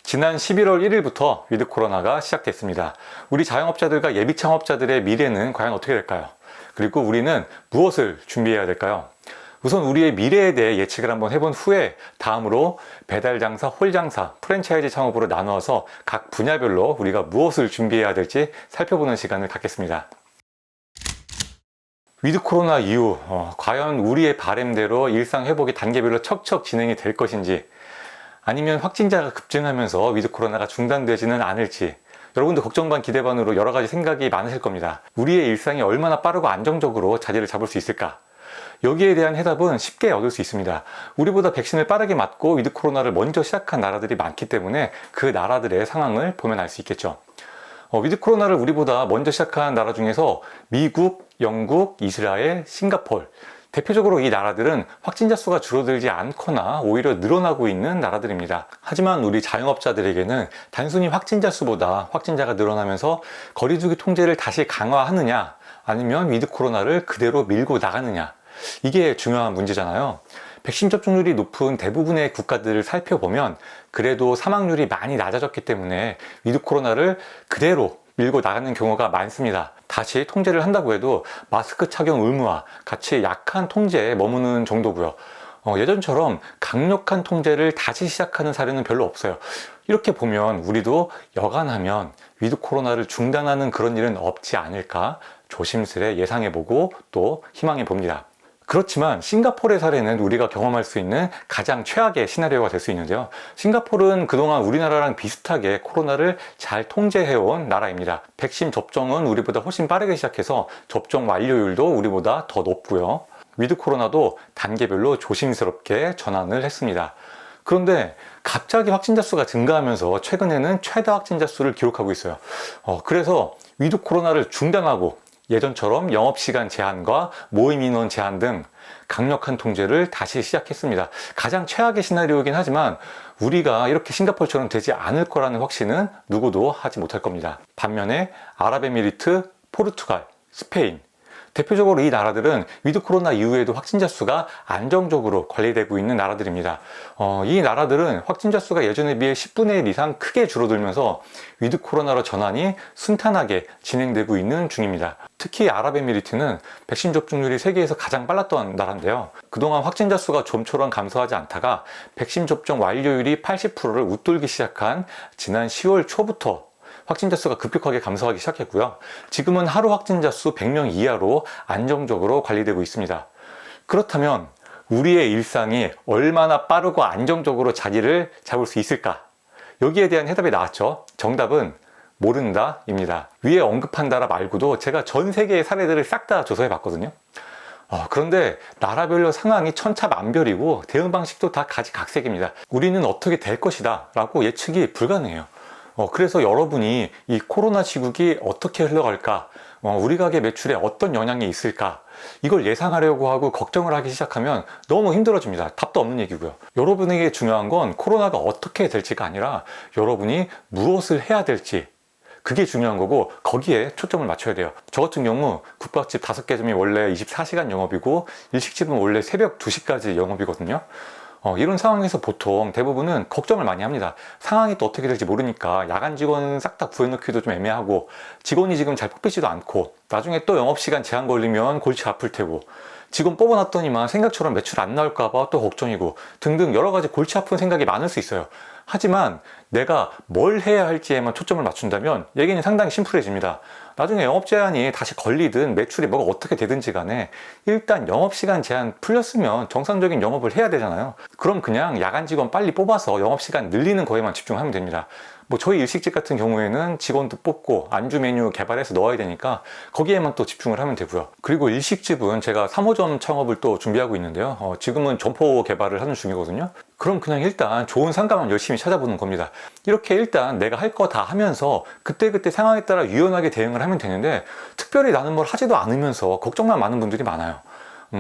지난 11월 1일부터 위드 코로나가 시작됐습니다. 우리 자영업자들과 예비 창업자들의 미래는 과연 어떻게 될까요? 그리고 우리는 무엇을 준비해야 될까요? 우선 우리의 미래에 대해 예측을 한번 해본 후에 다음으로 배달 장사, 홀 장사, 프랜차이즈 창업으로 나누어서 각 분야별로 우리가 무엇을 준비해야 될지 살펴보는 시간을 갖겠습니다. 위드 코로나 이후 과연 우리의 바람대로 일상 회복이 단계별로 척척 진행이 될 것인지, 아니면 확진자가 급증하면서 위드 코로나가 중단되지는 않을지, 여러분도 걱정 반 기대 반으로 여러 가지 생각이 많으실 겁니다. 우리의 일상이 얼마나 빠르고 안정적으로 자리를 잡을 수 있을까? 여기에 대한 해답은 쉽게 얻을 수 있습니다. 우리보다 백신을 빠르게 맞고 위드 코로나를 먼저 시작한 나라들이 많기 때문에 그 나라들의 상황을 보면 알 수 있겠죠. 위드 코로나를 우리보다 먼저 시작한 나라 중에서 미국, 영국, 이스라엘, 싱가포르, 대표적으로 이 나라들은 확진자 수가 줄어들지 않거나 오히려 늘어나고 있는 나라들입니다. 하지만 우리 자영업자들에게는 단순히 확진자 수보다 확진자가 늘어나면서 거리두기 통제를 다시 강화하느냐, 아니면 위드 코로나를 그대로 밀고 나가느냐, 이게 중요한 문제잖아요. 백신 접종률이 높은 대부분의 국가들을 살펴보면 그래도 사망률이 많이 낮아졌기 때문에 위드 코로나를 그대로 밀고 나가는 경우가 많습니다. 다시 통제를 한다고 해도 마스크 착용 의무와 같이 약한 통제에 머무는 정도고요. 예전처럼 강력한 통제를 다시 시작하는 사례는 별로 없어요. 이렇게 보면 우리도 여간하면 위드 코로나를 중단하는 그런 일은 없지 않을까 조심스레 예상해보고 또 희망해봅니다. 그렇지만 싱가포르의 사례는 우리가 경험할 수 있는 가장 최악의 시나리오가 될 수 있는데요. 싱가포르는 그동안 우리나라랑 비슷하게 코로나를 잘 통제해온 나라입니다. 백신 접종은 우리보다 훨씬 빠르게 시작해서 접종 완료율도 우리보다 더 높고요. 위드 코로나도 단계별로 조심스럽게 전환을 했습니다. 그런데 갑자기 확진자 수가 증가하면서 최근에는 최다 확진자 수를 기록하고 있어요. 그래서 위드 코로나를 중단하고 예전처럼 영업시간 제한과 모임 인원 제한 등 강력한 통제를 다시 시작했습니다. 가장 최악의 시나리오이긴 하지만 우리가 이렇게 싱가포르처럼 되지 않을 거라는 확신은 누구도 하지 못할 겁니다. 반면에 아랍에미리트, 포르투갈, 스페인, 대표적으로 이 나라들은 위드 코로나 이후에도 확진자 수가 안정적으로 관리되고 있는 나라들입니다. 이 나라들은 확진자 수가 예전에 비해 10분의 1 이상 크게 줄어들면서 위드 코로나로 전환이 순탄하게 진행되고 있는 중입니다. 특히 아랍에미리트는 백신 접종률이 세계에서 가장 빨랐던 나라인데요. 그동안 확진자 수가 좀처럼 감소하지 않다가 백신 접종 완료율이 80%를 웃돌기 시작한 지난 10월 초부터 확진자 수가 급격하게 감소하기 시작했고요. 지금은 하루 확진자 수 100명 이하로 안정적으로 관리되고 있습니다. 그렇다면 우리의 일상이 얼마나 빠르고 안정적으로 자리를 잡을 수 있을까? 여기에 대한 해답이 나왔죠. 정답은 모른다 입니다. 위에 언급한 나라 말고도 제가 전 세계의 사례들을 싹 다 조사해 봤거든요. 그런데 나라별로 상황이 천차만별이고 대응 방식도 다 가지각색입니다. 우리는 어떻게 될 것이다 라고 예측이 불가능해요. 그래서 여러분이 이 코로나 시국이 어떻게 흘러갈까, 우리 가게 매출에 어떤 영향이 있을까, 이걸 예상하려고 하고 걱정을 하기 시작하면 너무 힘들어집니다. 답도 없는 얘기고요. 여러분에게 중요한 건 코로나가 어떻게 될지가 아니라 여러분이 무엇을 해야 될지, 그게 중요한 거고 거기에 초점을 맞춰야 돼요. 저 같은 경우 국밥집 5개점이 원래 24시간 영업이고 일식집은 원래 새벽 2시까지 영업이거든요. 이런 상황에서 보통 대부분은 걱정을 많이 합니다. 상황이 또 어떻게 될지 모르니까 야간 직원 싹 다 구해놓기도 좀 애매하고, 직원이 지금 잘 뽑히지도 않고, 나중에 또 영업시간 제한 걸리면 골치 아플 테고, 직원 뽑아놨더니만 생각처럼 매출 안 나올까봐 또 걱정이고 등등 여러 가지 골치 아픈 생각이 많을 수 있어요. 하지만 내가 뭘 해야 할지에만 초점을 맞춘다면 얘기는 상당히 심플해집니다. 나중에 영업 제한이 다시 걸리든 매출이 뭐가 어떻게 되든지 간에 일단 영업시간 제한 풀렸으면 정상적인 영업을 해야 되잖아요. 그럼 그냥 야간 직원 빨리 뽑아서 영업시간 늘리는 거에만 집중하면 됩니다. 저희 일식집 같은 경우에는 직원도 뽑고 안주 메뉴 개발해서 넣어야 되니까 거기에만 또 집중을 하면 되고요. 그리고 일식집은 제가 3호점 창업을 또 준비하고 있는데요. 지금은 점포 개발을 하는 중이거든요. 그럼 그냥 일단 좋은 상가만 열심히 찾아보는 겁니다. 이렇게 일단 내가 할 거 다 하면서 그때그때 상황에 따라 유연하게 대응을 하면 되는데, 특별히 나는 뭘 하지도 않으면서 걱정만 많은 분들이 많아요.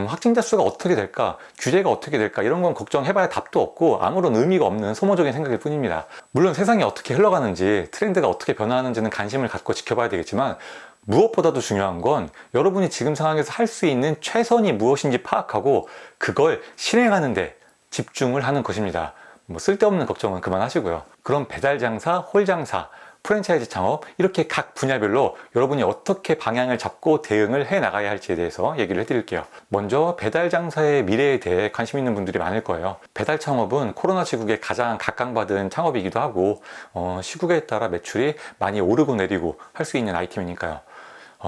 확진자 수가 어떻게 될까, 규제가 어떻게 될까, 이런 건 걱정해봐야 답도 없고 아무런 의미가 없는 소모적인 생각일 뿐입니다. 물론 세상이 어떻게 흘러가는지, 트렌드가 어떻게 변화하는지는 관심을 갖고 지켜봐야 되겠지만, 무엇보다도 중요한 건 여러분이 지금 상황에서 할 수 있는 최선이 무엇인지 파악하고 그걸 실행하는 데 집중을 하는 것입니다. 뭐 쓸데없는 걱정은 그만하시고요. 그럼 배달 장사, 홀 장사, 프랜차이즈 창업 이렇게 각 분야별로 여러분이 어떻게 방향을 잡고 대응을 해 나가야 할지에 대해서 얘기를 해드릴게요. 먼저 배달 장사의 미래에 대해 관심 있는 분들이 많을 거예요. 배달 창업은 코로나 시국에 가장 각광받은 창업이기도 하고 시국에 따라 매출이 많이 오르고 내리고 할 수 있는 아이템이니까요.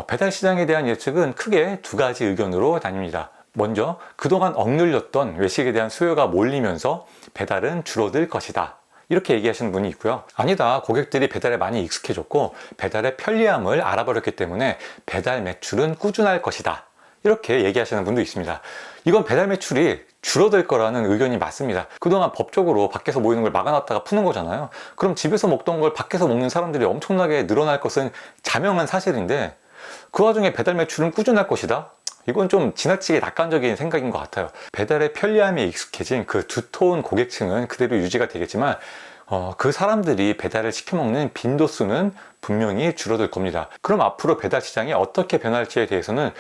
배달 시장에 대한 예측은 크게 두 가지 의견으로 나뉩니다. 먼저 그동안 억눌렸던 외식에 대한 수요가 몰리면서 배달은 줄어들 것이다, 이렇게 얘기하시는 분이 있고요. 아니다, 고객들이 배달에 많이 익숙해졌고 배달의 편리함을 알아버렸기 때문에 배달 매출은 꾸준할 것이다, 이렇게 얘기하시는 분도 있습니다. 이건 배달 매출이 줄어들 거라는 의견이 맞습니다. 그동안 법적으로 밖에서 모이는 걸 막아놨다가 푸는 거잖아요. 그럼 집에서 먹던 걸 밖에서 먹는 사람들이 엄청나게 늘어날 것은 자명한 사실인데 그 와중에 배달 매출은 꾸준할 것이다? 이건 좀 지나치게 낙관적인 생각인 것 같아요. 배달의 편리함에 익숙해진 그 두터운 고객층은 그대로 유지가 되겠지만 그 사람들이 배달을 시켜먹는 빈도수는 분명히 줄어들 겁니다. 그럼 앞으로 배달 시장이 어떻게 변할지에 대해서는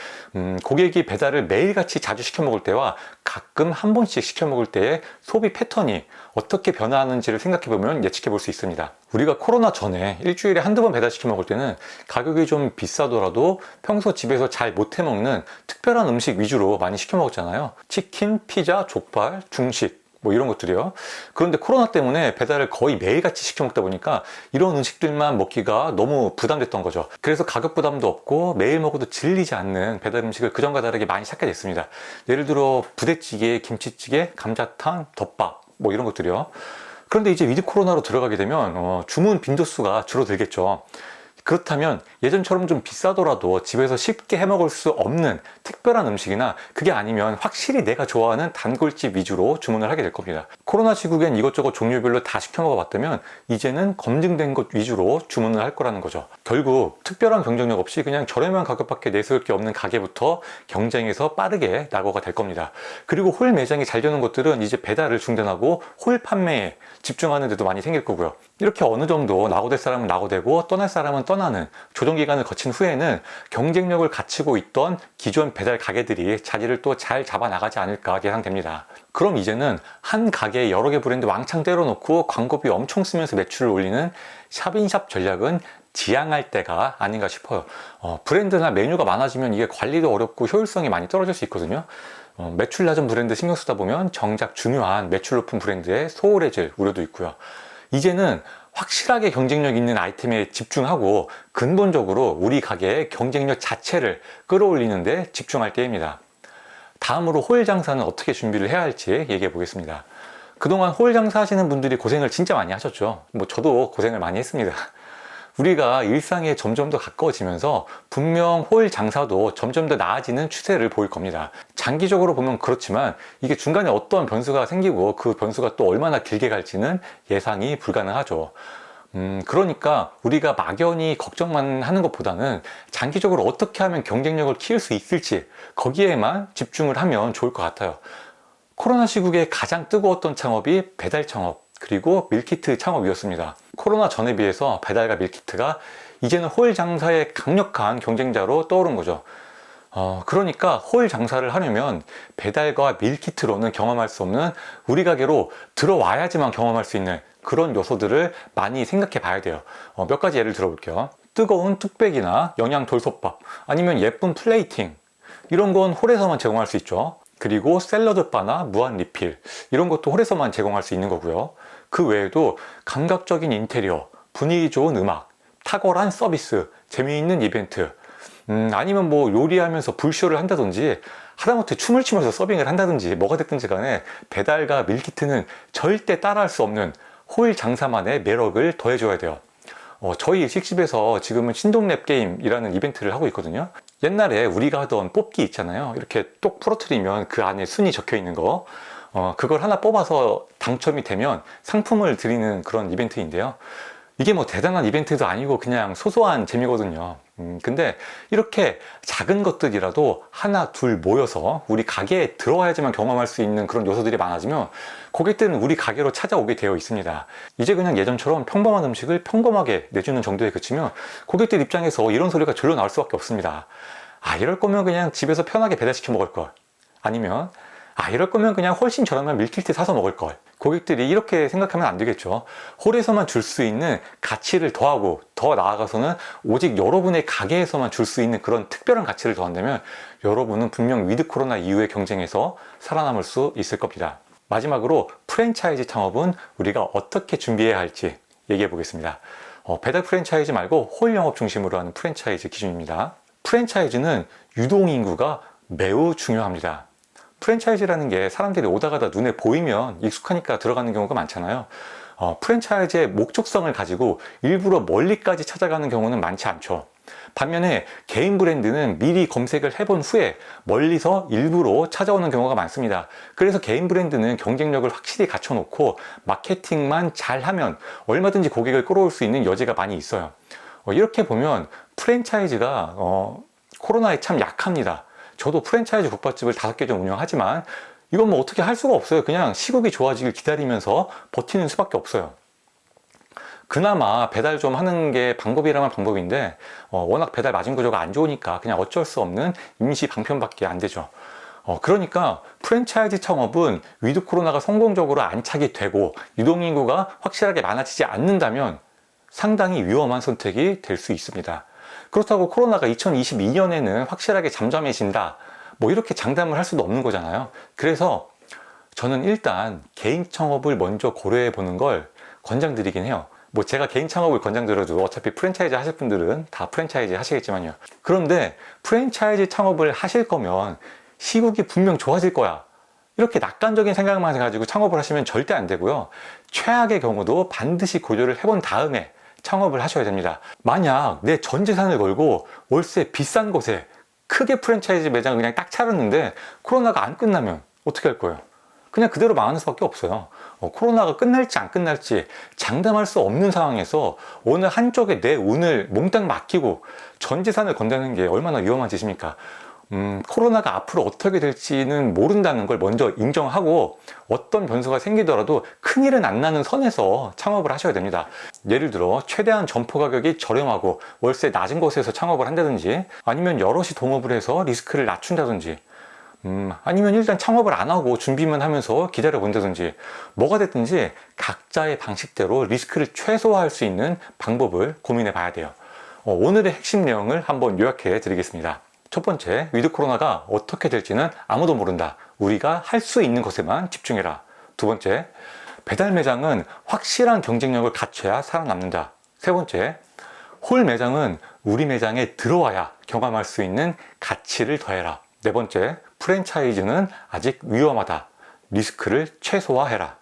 고객이 배달을 매일같이 자주 시켜먹을 때와 가끔 한 번씩 시켜먹을 때의 소비 패턴이 어떻게 변화하는지를 생각해보면 예측해볼 수 있습니다. 우리가 코로나 전에 일주일에 한두 번 배달 시켜먹을 때는 가격이 좀 비싸더라도 평소 집에서 잘 못해먹는 특별한 음식 위주로 많이 시켜먹었잖아요. 치킨, 피자, 족발, 중식 뭐 이런 것들이요. 그런데 코로나 때문에 배달을 거의 매일같이 시켜 먹다 보니까 이런 음식들만 먹기가 너무 부담됐던 거죠. 그래서 가격 부담도 없고 매일 먹어도 질리지 않는 배달 음식을 그전과 다르게 많이 찾게 됐습니다. 예를 들어 부대찌개, 김치찌개, 감자탕, 덮밥 뭐 이런 것들이요. 그런데 이제 위드 코로나로 들어가게 되면 주문 빈도수가 줄어들겠죠. 그렇다면 예전처럼 좀 비싸더라도 집에서 쉽게 해먹을 수 없는 특별한 음식이나 그게 아니면 확실히 내가 좋아하는 단골집 위주로 주문을 하게 될 겁니다. 코로나 시국엔 이것저것 종류별로 다 시켜 먹어봤다면 이제는 검증된 것 위주로 주문을 할 거라는 거죠. 결국 특별한 경쟁력 없이 그냥 저렴한 가격밖에 내세울 게 없는 가게부터 경쟁에서 빠르게 낙오가 될 겁니다. 그리고 홀 매장이 잘 되는 곳들은 이제 배달을 중단하고 홀 판매에 집중하는 데도 많이 생길 거고요. 이렇게 어느 정도 낙오될 사람은 낙오되고 떠날 사람은 떠나는 조정기간을 거친 후에는 경쟁력을 갖추고 있던 기존 배달 가게들이 자리를 또 잘 잡아 나가지 않을까 예상됩니다. 그럼 이제는 한 가게에 여러 개 브랜드 왕창 때려놓고 광고비 엄청 쓰면서 매출을 올리는 샵인샵 전략은 지양할 때가 아닌가 싶어요. 브랜드나 메뉴가 많아지면 이게 관리도 어렵고 효율성이 많이 떨어질 수 있거든요. 매출 낮은 브랜드 신경 쓰다 보면 정작 중요한 매출 높은 브랜드에 소홀해질 우려도 있고요. 이제는 확실하게 경쟁력 있는 아이템에 집중하고 근본적으로 우리 가게의 경쟁력 자체를 끌어올리는 데 집중할 때입니다. 다음으로 홀 장사는 어떻게 준비를 해야 할지 얘기해 보겠습니다. 그동안 홀 장사 하시는 분들이 고생을 진짜 많이 하셨죠. 뭐 저도 고생을 많이 했습니다. 우리가 일상에 점점 더 가까워지면서 분명 홀 장사도 점점 더 나아지는 추세를 보일 겁니다. 장기적으로 보면 그렇지만 이게 중간에 어떤 변수가 생기고 그 변수가 또 얼마나 길게 갈지는 예상이 불가능하죠. 그러니까 우리가 막연히 걱정만 하는 것보다는 장기적으로 어떻게 하면 경쟁력을 키울 수 있을지 거기에만 집중을 하면 좋을 것 같아요. 코로나 시국에 가장 뜨거웠던 창업이 배달 창업 그리고 밀키트 창업이었습니다. 코로나 전에 비해서 배달과 밀키트가 이제는 홀 장사의 강력한 경쟁자로 떠오른 거죠. 그러니까 홀 장사를 하려면 배달과 밀키트로는 경험할 수 없는 우리 가게로 들어와야지만 경험할 수 있는 그런 요소들을 많이 생각해 봐야 돼요. 몇 가지 예를 들어볼게요. 뜨거운 뚝배기나 영양 돌솥밥 아니면 예쁜 플레이팅 이런 건 홀에서만 제공할 수 있죠. 그리고 샐러드 바나 무한 리필 이런 것도 홀에서만 제공할 수 있는 거고요. 그 외에도 감각적인 인테리어, 분위기 좋은 음악, 탁월한 서비스, 재미있는 이벤트 아니면 뭐 요리하면서 불쇼를 한다든지 하다못해 춤을 추면서 서빙을 한다든지 뭐가 됐든지 간에 배달과 밀키트는 절대 따라할 수 없는 홀 장사만의 매력을 더해줘야 돼요. 저희 일식집에서 지금은 신동랩 게임이라는 이벤트를 하고 있거든요. 옛날에 우리가 하던 뽑기 있잖아요. 이렇게 똑 부러뜨리면 그 안에 순위 적혀 있는 거 그걸 하나 뽑아서 당첨이 되면 상품을 드리는 그런 이벤트인데요. 이게 뭐 대단한 이벤트도 아니고 그냥 소소한 재미거든요. 근데 이렇게 작은 것들이라도 하나 둘 모여서 우리 가게에 들어와야지만 경험할 수 있는 그런 요소들이 많아지면 고객들은 우리 가게로 찾아오게 되어 있습니다. 이제 그냥 예전처럼 평범한 음식을 평범하게 내주는 정도에 그치면 고객들 입장에서 이런 소리가 절로 나올 수밖에 없습니다. 이럴 거면 그냥 집에서 편하게 배달시켜 먹을 걸. 아니면 이럴 거면 그냥 훨씬 저렴한 밀키트 사서 먹을 걸. 고객들이 이렇게 생각하면 안 되겠죠. 홀에서만 줄 수 있는 가치를 더하고, 더 나아가서는 오직 여러분의 가게에서만 줄 수 있는 그런 특별한 가치를 더한다면 여러분은 분명 위드 코로나 이후의 경쟁에서 살아남을 수 있을 겁니다. 마지막으로 프랜차이즈 창업은 우리가 어떻게 준비해야 할지 얘기해 보겠습니다. 배달 프랜차이즈 말고 홀 영업 중심으로 하는 프랜차이즈 기준입니다. 프랜차이즈는 유동인구가 매우 중요합니다. 프랜차이즈라는 게 사람들이 오다 가다 눈에 보이면 익숙하니까 들어가는 경우가 많잖아요. 프랜차이즈의 목적성을 가지고 일부러 멀리까지 찾아가는 경우는 많지 않죠. 반면에 개인 브랜드는 미리 검색을 해본 후에 멀리서 일부러 찾아오는 경우가 많습니다. 그래서 개인 브랜드는 경쟁력을 확실히 갖춰놓고 마케팅만 잘하면 얼마든지 고객을 끌어올 수 있는 여지가 많이 있어요. 이렇게 보면 프랜차이즈가 코로나에 참 약합니다. 저도 프랜차이즈 국밥집을 5개 좀 운영하지만 이건 뭐 어떻게 할 수가 없어요. 그냥 시국이 좋아지길 기다리면서 버티는 수밖에 없어요. 그나마 배달 좀 하는 게 방법이라면 방법인데 워낙 배달 마진 구조가 안 좋으니까 그냥 어쩔 수 없는 임시 방편밖에 안 되죠. 그러니까 프랜차이즈 창업은 위드 코로나가 성공적으로 안착이 되고 유동인구가 확실하게 많아지지 않는다면 상당히 위험한 선택이 될 수 있습니다. 그렇다고 코로나가 2022년에는 확실하게 잠잠해진다, 뭐 이렇게 장담을 할 수도 없는 거잖아요. 그래서 저는 일단 개인 창업을 먼저 고려해 보는 걸 권장드리긴 해요. 뭐 제가 개인 창업을 권장드려도 어차피 프랜차이즈 하실 분들은 다 프랜차이즈 하시겠지만요. 그런데 프랜차이즈 창업을 하실 거면 시국이 분명 좋아질 거야, 이렇게 낙관적인 생각만 가지고 창업을 하시면 절대 안 되고요. 최악의 경우도 반드시 고려를 해본 다음에 창업을 하셔야 됩니다. 만약 내 전 재산을 걸고 월세 비싼 곳에 크게 프랜차이즈 매장을 그냥 딱 차렸는데 코로나가 안 끝나면 어떻게 할 거예요? 그냥 그대로 망하는 수밖에 없어요. 코로나가 끝날지 안 끝날지 장담할 수 없는 상황에서 어느 한쪽에 내 운을 몽땅 맡기고 전 재산을 건다는 게 얼마나 위험한 짓입니까? 코로나가 앞으로 어떻게 될지는 모른다는 걸 먼저 인정하고 어떤 변수가 생기더라도 큰일은 안 나는 선에서 창업을 하셔야 됩니다. 예를 들어 최대한 점포 가격이 저렴하고 월세 낮은 곳에서 창업을 한다든지, 아니면 여럿이 동업을 해서 리스크를 낮춘다든지, 아니면 일단 창업을 안 하고 준비만 하면서 기다려 본다든지, 뭐가 됐든지 각자의 방식대로 리스크를 최소화할 수 있는 방법을 고민해 봐야 돼요. 오늘의 핵심 내용을 한번 요약해 드리겠습니다. 첫 번째, 위드 코로나가 어떻게 될지는 아무도 모른다. 우리가 할 수 있는 것에만 집중해라. 두 번째, 배달 매장은 확실한 경쟁력을 갖춰야 살아남는다. 세 번째, 홀 매장은 우리 매장에 들어와야 경험할 수 있는 가치를 더해라. 네 번째, 프랜차이즈는 아직 위험하다. 리스크를 최소화해라.